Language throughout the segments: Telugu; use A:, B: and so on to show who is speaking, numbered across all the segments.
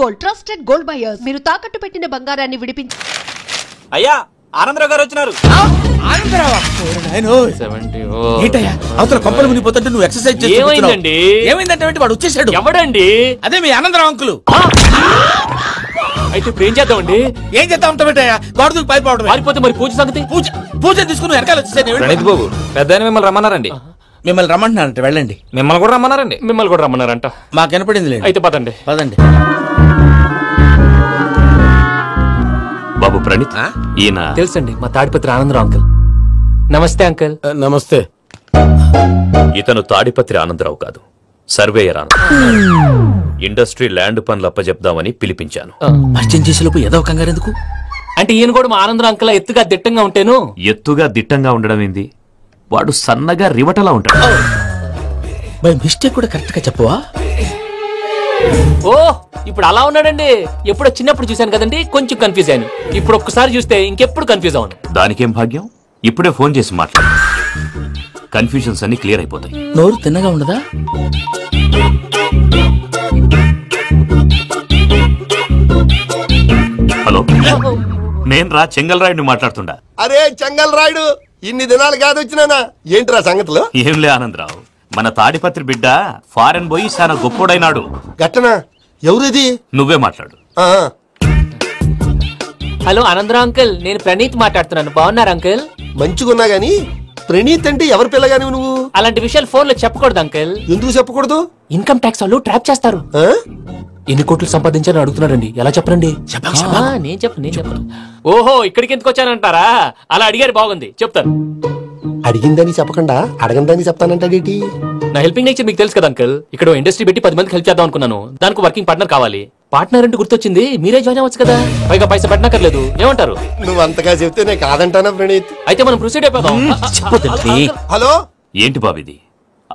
A: Gold, trusted gold buyers. మీరు తాకట్టు పెట్టిన బంగారాన్ని విడిపించి.
B: అయ్యా ఆనందరావు గారు వచ్చినారు.
C: అవతల కొంపలు మునిగిపోతుంటే నువ్వు ఎక్సర్సైజ్ చేస్తున్నావు. ఏమైందంటే వాడు వచ్చేసాడు.
B: ఎవడండి?
C: అదే మీ ఆనందరావు అంకులు.
B: అయితే ఇప్పుడు ఏం చేద్దామండి?
C: ఏం చేద్దాం ఉంటావేటయ్యా? గొడవకు పైపోవడం.
B: పారిపోతే మరి పూజ సంగతి?
C: పూజ తీసుకుని వెనకాల వచ్చేసాడు.
D: ప్రణీత్ బాబు పెద్ద మిమ్మల్ని రమ్మన్నారండి.
C: మిమ్మల్ని రమ్మంటున్నారంట, వెళ్ళండి.
D: మిమ్మల్ని కూడా రమ్మన్నారండి.
B: మిమ్మల్ని కూడా రమ్మన్నారంట.
C: మాకు వినపడింది.
B: అయితే పదండి.
C: పదండి
B: బాబు ప్రణీత్, ఈయన తెలుసండి మా తాడిపత్రి ఆనందరావు అంకుల్. నమస్తే అంకుల్.
C: నమస్తే.
E: ఇతను తాడిపత్రి ఆనందరావు కాదు, సర్వేయర్ ఆనందరావు. ఇండస్ట్రీ ల్యాండ్ పనులు అప్పచెప్దామని పిలిపించాను.
C: పరిచయం చేసేలోపు ఏదో కంగారు ఎందుకు?
B: అంటే ఈయన కూడా మా ఆనందరావు అంకుల్ ఎత్తుగా దిట్టంగా ఉంటాను.
E: ఎత్తుగా దిట్టంగా ఉండడం ఏంది? వాడు సన్నగా రివటలా ఉంటాడు.
C: బై మిస్టేక్ కూడా కరెక్ట్ గా చెప్పవా?
B: ఓ ఇప్పుడు అలా ఉన్నాడండి. ఎప్పుడో చిన్నప్పుడు చూశాను కదండి, కొంచెం కన్ఫ్యూజ్ అయ్యాను. ఇప్పుడు ఒక్కసారి చూస్తే ఇంకెప్పుడు కన్ఫ్యూజ్ అవును.
E: దానికేం భాగ్యం, ఇప్పుడే ఫోన్ చేసి మాట్లాడు. కన్ఫ్యూజన్స్ అన్ని క్లియర్ అయిపోతాయి.
C: నోరు తిన్నగా ఉండదా?
E: హలో, నేను రా చెంగల్ రాయుడిని మాట్లాడుతుండా.
F: అరే చెంగల్ రాయుడు, ఇన్ని దినాలు కాదు వచ్చినానా? ఏంట్రా సంగతులు?
E: ఏంలే ఆనందరావు, మన తాడిపత్రి బిడ్డ ఫారెన్ పోయి చాలా గొప్పోడైనాడు.
F: గట్టనా? ఎవరిది?
E: నువ్వే మాట్లాడు.
B: హలో ఆనందరావు అంకుల్, నేను ప్రణీత్ మాట్లాడుతున్నాను. బాగున్నారు అంకుల్?
F: మంచిగున్నా గాని ప్రణీత్ అంటే ఎవరి పిల్లగాని నువ్వు?
B: అలాంటి విషయాలు ఫోన్ లో చెప్పకూడదు అంకుల్.
F: ఎందుకు చెప్పకూడదు?
B: ఇన్కమ్ ట్యాక్స్ వాళ్ళు ట్రాప్ చేస్తారు. ఎన్ని కోట్లు సంపాదించాలని అడుగుతున్నారండి. ఎలా చెప్పరండి? నేను చెప్పను. ఓహో, ఇక్కడికి ఎందుకు వచ్చానంటారా? అలా అడిగారు, బాగుంది, చెప్తాను.
F: అడిగిందని చెప్పకుండా అడగందని చెప్తానంటాడేటి?
B: నా హెల్పింగ్ నేచర్ మీకు తెలుసు కదా అంకుల్. ఇక్కడ ఇండస్ట్రీ పెట్టి 10 మందికి హెల్ప్ చేద్దాం అనుకున్నాను. దానికి వర్కింగ్ పార్ట్నర్ కావాలి. పార్ట్నర్ అంటే గుర్తొచ్చింది, మీరే జాయిన్ అవ్వచ్చు కదా. పైగా పైసా పెట్టనక్కర్లేదు. ఏమంటారు?
F: నువ్వు అంతగా చెప్తేనే కాదంటానా ప్రణీత్?
B: అయితే మనం ప్రొసీడ్ అయిపోదాం.
F: హలో,
E: ఏంటి బాబిది?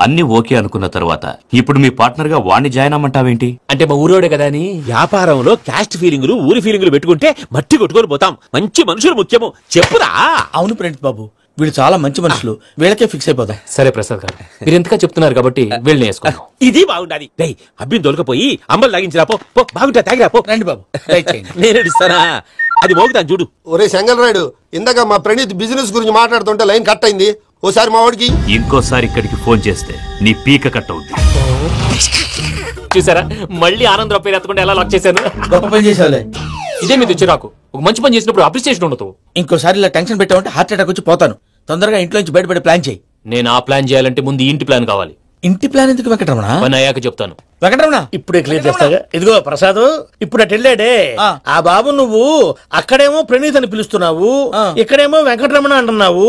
E: అన్ని ఓకే అనుకున్న తర్వాత ఇప్పుడు మీ పార్ట్నర్ గా వాణ్ణి జాయిన్ అమ్మంటావేంటి?
B: అంటే మా ఊరోడే కదా అని.
G: వ్యాపారంలో క్యాస్ట్ ఫీలింగులు, ఊరి ఫీలింగులు పెట్టుకుంటే మట్టి కొట్టుకొని పోతాం. మంచి మనుషులు ముఖ్యము. చెప్పురా.
C: అవును ప్రణీత్ బాబు, వీళ్ళు చాలా మంచి మనుషులు. వీళ్ళకే ఫిక్స్ అయిపోతాం.
B: సరే ప్రసాద్ గారు, మీరు ఎంతగా చెప్తున్నారు కాబట్టి వీళ్ళని వేసుకున్నాం.
G: ఇది బాగుండాలి. డై అబ్బిని దొలకపోయి అమ్మలు లాగించిరా. పో బాగుంటా, తాగిరా పో.
C: రండి బాబు,
G: నేను ఇస్తానా? అది మోగుతాను చూడు.
F: ఒరే చెంగల్ రాయుడు, ఇందాక మా ప్రణీత్ బిజినెస్ గురించి మాట్లాడుతుంటే లైన్ కట్ అయింది. ఓసారి మా వాడికి
E: ఇంకోసారి ఇక్కడికి ఫోన్ చేస్తే నీ పీక కట్ అవుద్ది.
B: చూసారా, మళ్ళీ ఆనందరావు పేరు ఎత్తకుండా ఎలా లాక్ చేశాను.
C: గొప్ప పని చేసావులే.
B: ఇదే మీద చిరాకు. ఒక మంచి పని చేసినప్పుడు అప్రిసియేషన్ ఉండదు.
C: ఇంకోసారి ఇలా టెన్షన్ పెట్టామంటే హార్ట్ అటాక్ వచ్చి పోతాను. తొందరగా ఇంట్లో నుంచి బయటపడే ప్లాన్ చేయి.
B: నేను ఆ ప్లాన్ చేయాలంటే ముందు ఇంటి ప్లాన్ కావాలి.
C: ఇంటి ప్లాన్ ఎందుకు వెంకటరమణ?
B: పని అయ్యాక చెప్తాను.
C: వెంకటరమణ
H: ఇప్పుడే క్లియర్ చేస్తాగా. ఇదిగో ప్రసాద్, ఇప్పుడు అటు వెళ్ళాడే ఆ బాబు, నువ్వు అక్కడేమో ప్రణీత్ అని పిలుస్తున్నావు, ఇక్కడేమో వెంకటరమణ అంటున్నావు.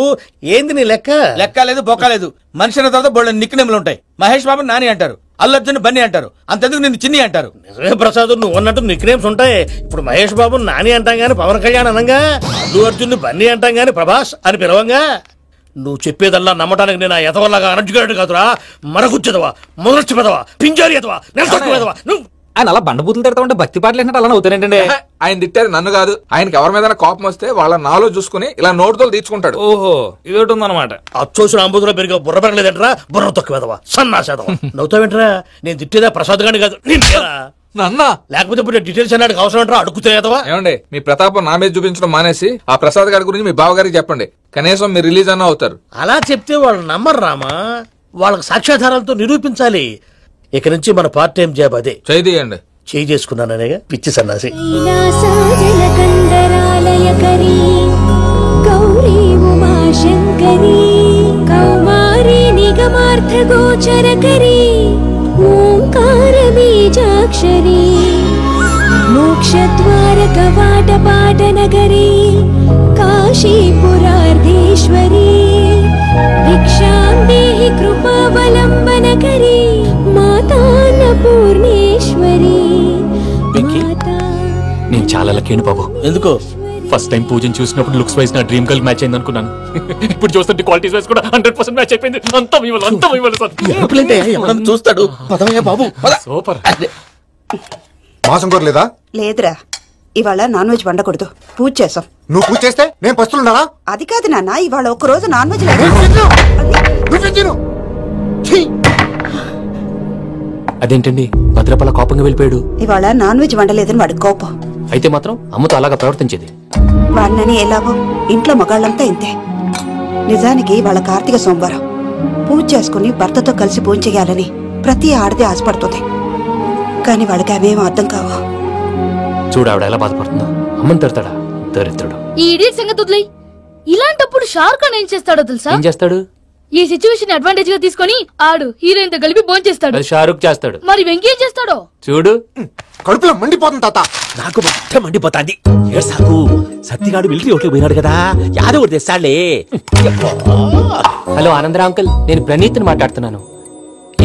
H: ఏంది నీ లెక్క?
C: లెక్క లేదు, బొక్క లేదు. మనిషి అన్న తర్వాత బోళ్ళ నిక్నెములు ఉంటాయి. మహేష్ బాబు నాని అంటారు, అల్లు అర్జున్ బన్నీ అంటారు, అంతెందుకు నిన్ను చిన్ని అంటారు.
H: నిజమే ప్రసాద్, నువ్వు అన్నట్టు నిక్ నేమ్స్ ఉంటాయి. ఇప్పుడు మహేష్ బాబు నాని అంటాం గాని పవన్ కళ్యాణ్ అనంగా, అల్లు అర్జున్ బన్నీ అంటాం గాని ప్రభాస్ అని పిలవంగా. నువ్వు చెప్పేదల్లా నమ్మటానికి నేను ఎతవల్లాగా అనర్జుగాడు కాదురా. మరగుచ్చదవా, మొదలచ్చి పెదవా, పింజారి ఎదవా, నెలసొక్కుదవా. నువ్వు
D: ఆయన అలా బండబూతులు తిడతా ఉంటే భక్తి పాటలు ఏంటంటే అలా అవుతానంటే.
I: ఆయన తిట్టారు, నన్ను కాదు. ఆయనకి ఎవరి మీద కోపం వస్తే వాళ్ళ నాలో చూసుకుని ఇలా నోటుతో తీర్చుకుంటాడు.
D: ఓహో, ఇది ఒకటి ఉందన్నమాట.
H: అచ్చోసిన అంబుధులో పెరిగే బుర్ర పెరగలేదంటరా. బుర్ర తొక్కువేదవా, సన్నాసేదవా. నవ్వుతావేంటరా? నేను తిట్టేదా ప్రసాద్ గాని కాదు,
I: నన్నా.
H: లేకపోతే ఇప్పుడు డీటెయిల్స్ అన్నాడు అవసరం అంటారా? అడుగుతాయేదవా.
I: ఏమండి, మీ ప్రతాపం నా మీద చూపించడం మానేసి ఆ ప్రసాద్ గారి గురించి మీ బావగారికి చెప్పండి. కనీసం మీరు రిలీజ్ అన్న అవుతారు.
H: అలా చెప్తే వాళ్ళు నమ్మరు రామా. వాళ్ళకి సాక్ష్యాధారాలతో నిరూపించాలి. ఇక నుంచి మన పార్ట్ టైం జాబ్ అదే.
I: చేయండి.
H: చేయి చేసుకున్నాననేగా పిచ్చి సన్నాసి.
J: మోక్షద్వార కవాట పాట నగరీ కాశీపురార్ధేశ్వరీ భిక్షాం దేహి కృపావలంబనకరీ మాతాన్నపూర్ణేశ్వరీ.
B: నేను చాలా లక్కీని బాబు.
C: ఎందుకో?
B: ఫస్ట్ టైం పూజను చూసినప్పుడు లుక్స్ వైజ్ నా డ్రీమ్ గర్ల్ మ్యాచ్ అయింది అనుకున్నాను. ఇప్పుడు చూస్తుంటే క్వాలిటీస్ వైజ్ కూడా 100% మ్యాచ్ అయిపోయింది. అంతా
C: చూస్తాడు. బాబు
B: సూపర్.
F: మాసం కోరలేదా?
K: లేదురా, ఇవాళ నాన్ వెజ్ వండకూడదు. పూజ చేసాం.
F: నువ్వు పూజ చేస్తే నేను పస్తులున్నానా?
K: అది కాదు నాన్న, ఇవాళ ఒక్క రోజు నాన్ వెజ్ లేదు.
B: అదేంటండి భద్రపల కోపంగా వెళ్ళిపోయాడు?
K: ఇవాళ నాన్ వెజ్ వండలేదని వాడి కోపం.
B: అయితే మాత్రం అమ్మతో అలాగా ప్రవర్తించేది.
K: వాడినని ఎలాగో ఇంట్లో మగాళ్ళంతా ఇంతే. నిజానికి వాళ్ళ కార్తీక సోమవారం పూజ చేసుకుని భర్తతో కలిసి పూజ చేయాలని ప్రతి ఆడది ఆశపడుతుంది. కానీ వాళ్ళకి అవేం అర్థం కావు.
B: చూడు ఆవిడ ఎలా బాధపడుతుందో. అమ్మని తిడతాడా దరిద్రుడు.
J: ఈ ఇడియట్ సంగతి వదిలేయ్. ఇలాంటప్పుడు షారుఖ్ ఖాన్ ఏం చేస్తాడో తెలుసా?
B: ఏం చేస్తాడు?
J: ఈ సిచ్యువేషన్ అడ్వాంటేజ్ గా తీసుకొని ఆడు హీరోయిన్ తో కలిపి బోన్ చేస్తాడు.
B: అది షారుఖ్ చేస్తాడు.
J: మరి వెంకీ ఏం చేస్తాడో
B: చూడు.
F: కడుపులో మండిపోతుంది తాత.
G: నాకు మొత్తం మండిపోతాంది. సాకు సత్తిగాడు మిలిటరీ ఓట్లు పోయినాడు కదా, యాదవ్ తెస్తాడులే.
B: హలో ఆనందరా అంకుల్, నేను ప్రణీత్ని మాట్లాడుతున్నాను.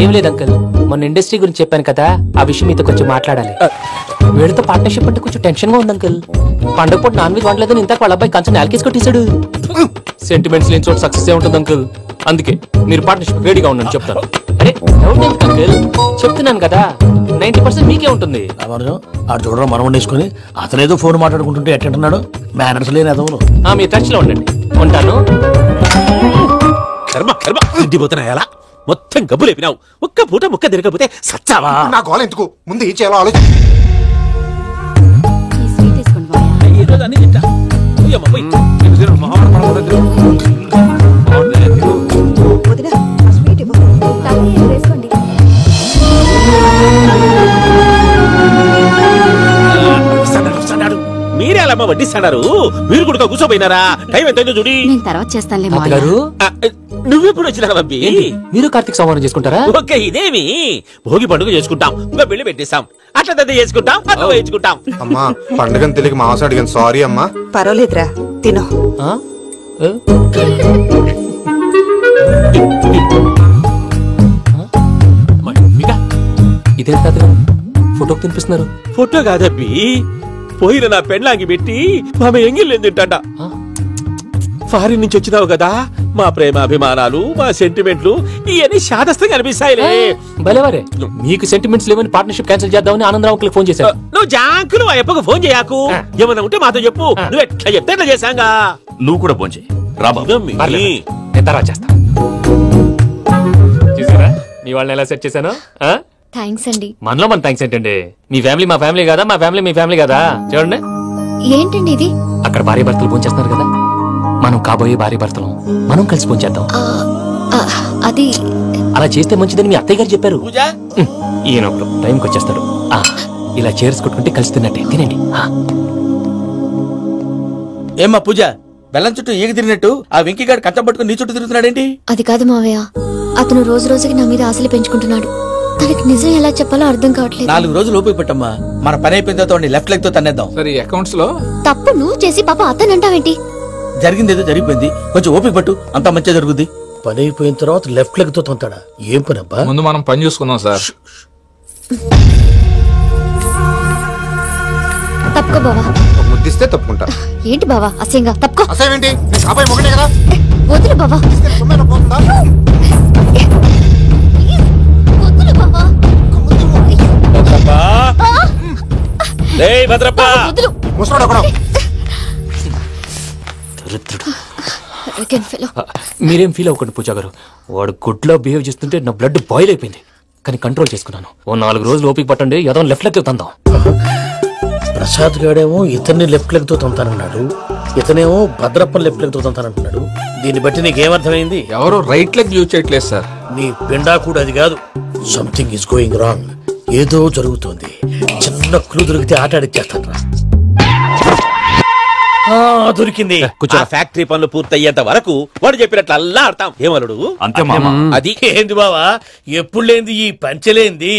B: ఏం లేదు అంకుల్, మొన్న ఇండస్ట్రీ గురించి చెప్పాను కదా, ఆ విషయం మీతో కొంచెం మాట్లాడాలి. వీడితో పార్ట్నర్షిప్ అంటే కొంచెం టెన్షన్ గా ఉంది అంకుల్. పండుగ పూట నాన్ వెజ్ వండలేదని ఇంతకు వాళ్ళ అబ్బాయి కంచెం నేలకేసి కొట్టేశాడు. సెంటిమెంట్స్ లేని చోట సక్సెస్ ఏ ఉంటుంది అంకుల్. అందుకే మీరు పార్ట్నర్షిప్ రెడీగా ఉండండి చెప్తాను. అరే అంకుల్ చెప్తున్నాను కదా, 90% మీకే ఉంటుంది.
H: ఆడు చూడడం మనం వండేసుకుని అతనేదో ఫోన్ మాట్లాడుకుంటుంటే ఎట్టంటున్నాడు. మేనర్స్ లేని అదవులు.
B: మీరు టచ్ లో ఉండండి. ఉంటాను.
G: కర్మ కర్మ తిండిపోతున్నాయి. అలా మొత్తం గబ్బు లేపినావు. ఒక్క పూట ముక్క తిరగకపోతే సచ్చావా?
F: నా గోల ఎందుకు, ముందు ఏం చేయాలో ఆలోచి.
K: వదినా, ఆ స్వీట్ ఇవ్వు. వేసుకోండి.
G: మీరే అలా అమ్మ వడ్డిస్తాడారు. మీరు కూడా కూర్చోపోయినారా? టైం ఎంతైందో చూడి.
J: తర్వాత చేస్తానులే
B: తాతగారు,
G: నువ్వెప్పుడు వచ్చినా అబ్బి?
B: మీరు కార్తీక సంహారం చేసుకుంటారా?
G: ఓకే, ఇదేమి భోగి పండుగ చేసుకుంటాం, ఇంకా పెళ్లి పెట్టేస్తాం, అట్లా దద్ద చేసుకుంటాం, అట్లా వేయించుకుంటాం.
F: అమ్మా పండుగని తెలియక మాంసం అడిగాను, సారీ అమ్మా.
K: పర్వాలేదురా, తిను.
B: ఇదేం తాతగారు ఫోటోకి తినిపిస్తున్నారు?
G: ఫోటో కాదబ్బి, పోయిన నా పెళ్ళాంగి పెట్టి ఆమె ఎంగిల్లేం తింటాడ. ఫారిన్ నుంచి వచ్చినావు కదా, మా ప్రేమ అభిమానాలు, మా సెంటిమెంట్లు ఇవన్నీ శాదస్తంగా అనిపిస్తాయిలే.
B: భలేవారే, మీకు సెంటిమెంట్స్ లేవని పార్ట్నర్షిప్ క్యాన్సిల్ చేద్దామని ఆనందరావు ఫోన్ చేశారు.
G: నువ్వు జాంకులు ఆ ఎప్పకు ఫోన్ చేయకు. ఏమన్నా ఉంటే మాతో చెప్పు. నువ్వు ఎట్లా చెప్తే ఎట్లా చేశాంగా.
E: నువ్వు కూడా ఫోన్ చేయి రాబా.
B: నేను తర్వాత చేస్తా. చూసారా మీ వాళ్ళని ఎలా సెట్ చేశాను?
J: థ్యాంక్స్ అండి.
B: మనలో మన థ్యాంక్స్ ఏంటండి? మీ ఫ్యామిలీ మా ఫ్యామిలీ కదా, మా ఫ్యామిలీ మీ ఫ్యామిలీ కదా. చూడండి,
J: ఏంటండి ఇది?
B: అక్కడ భార్య భర్తలు ఫోన్ చేస్తున్నారు కదా, మనం కాబోయే భార్య భర్తలు మనం కలిసి ఫోన్ చేద్దాం.
J: అది
B: అలా చేస్తే మంచిదని మీ అత్తయ్య గారు చెప్పారు. ఈయన ఒకడు టైంకి వచ్చేస్తాడు. ఇలా చేర్స్ కొట్టుకుంటే కలిసి తిన్నట్టే. తినండి.
C: ఏమ్మా పూజ, బెల్లం చుట్టూ ఈగ తిరిగినట్టు ఆ వెంకీగాడు కట్టం పట్టుకుని నీ చుట్టూ తిరుగుతున్నాడేంటి?
J: అది కాదు మావయ్య, అతను రోజు రోజుకి నా మీద ఆశలు పెంచుకుంటున్నాడు. తనకి నిజం ఎలా చెప్పాలో అర్థం కావట్లేదు.
C: 4 రోజులు ఓపిక పట్టమ్మా, మన పని అయిపోయిన తర్వాత లెఫ్ట్ లెగ్ తో తన్నేద్దాం.
I: సరే, అకౌంట్స్ లో
J: తప్పు నువ్వు చేసి పాప అతను అంటావేంటి?
C: జరిగింది ఏదో జరిగిపోయింది, కొంచెం ఓపిక పట్టు, అంతా మంచిగా జరుగుద్ది.
H: పని అయిపోయిన తర్వాత లెఫ్ట్ లెగ్ తో తొంతాడా? ఏం పని అబ్బా?
I: ముందు మనం పని చూసుకుందాం సార్.
J: తప్పుకో బావా.
F: ముద్దిస్తే తప్పుకుంటా.
J: ఏంటి బావా అసహ్యంగా? తప్పుకో.
F: అసేమేంటి, నీ అబ్బాయి మొగనే కదా.
J: వదులు బావా. వదులు బావా. వదులు.
F: ముసరాడు ఒకడు.
B: మీరేం ఫీల్ అవ్వకండి పూజా గారు. వాడు గుడ్లో బిహేవ్ చేస్తుంటే నా బ్లడ్ బాయిల్ అయిపోయింది, కానీ కంట్రోల్ చేసుకున్నాను. ఓ 4 రోజులు ఓపిక పట్టండి, ఏదో లెఫ్ట్ లెగ్ తందాం.
H: ప్రసాద్ గాడేమో ఇతన్ని లెఫ్ట్ లెగ్ తో తొంతానన్నాడు, ఇతనేమో భద్రప్ప లెఫ్ట్ లెగ్ తో తొంతానంటున్నాడు. దీన్ని బట్టి నీకేమర్థమైంది?
I: ఎవరో రైట్ లెగ్ యూజ్ చేయట్లేదు సార్.
H: నీ పిండా కూడా అది కాదు. Something is going wrong. ఏదో జరుగుతోంది. చిన్న క్లూ దొరికితే ఆట ఆడిచ్చేస్తాను రా. దొరికింది.
G: ఆ ఫ్యాక్టరీ పనులు పూర్తయ్యేంత వరకు వాడు చెప్పినట్లు అల్లా ఆడతాం. ఏమలుడు
E: అంతే మామ.
C: అది
H: ఏంది బావా, ఎప్పుడు లేంది ఈ పంచలేంది,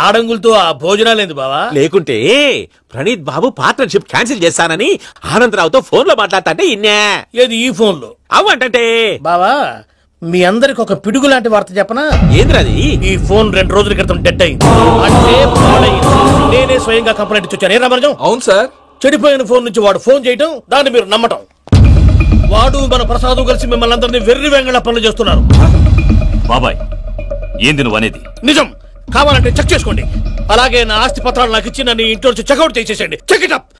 H: ఆడంగులతో ఆ భోజనాలేంది బావా?
G: లేకుంటే ప్రణీత్ బాబు పార్ట్నర్షిప్ క్యాన్సిల్ చేస్తానని ఆనందరావుతో ఫోన్ లో మాట్లాడతాంటే ఇన్నే.
H: ఏది ఈ ఫోన్ లో?
G: అవ్వంటే
H: బావా, మీ అందరికి ఒక పిడుగు లాంటి వార్త చెప్పనా?
G: ఏంద్రది?
H: ఈ ఫోన్ 2 రోజుల క్రితం డెడ్ అయింది. అంటే పాడైంది. నేనే స్వయంగా కంప్లైంట్ ఇచ్చాను. ఏ రామరాజం?
I: అవును సార్.
H: చెడిపోయిన ఫోన్ నుంచి వాడు ఫోన్ చేయటం, దాన్ని మీరు నమ్మటం. వాడు మన ప్రసాదు కలిసి మిమ్మల్ని అందరినీ వెర్రి వెంగళ పనులు చేస్తున్నారు.
E: బాబాయ్, ఏంది నువ్వు అనేది?
H: నిజం. కావాలంటే చెక్ చేసుకోండి. అలాగే నా ఆస్తి పత్రాలు నాకు ఇచ్చి నన్ను ఇంట్లో నుంచి చెక్అౌట్ చేసేసండి. Check it up.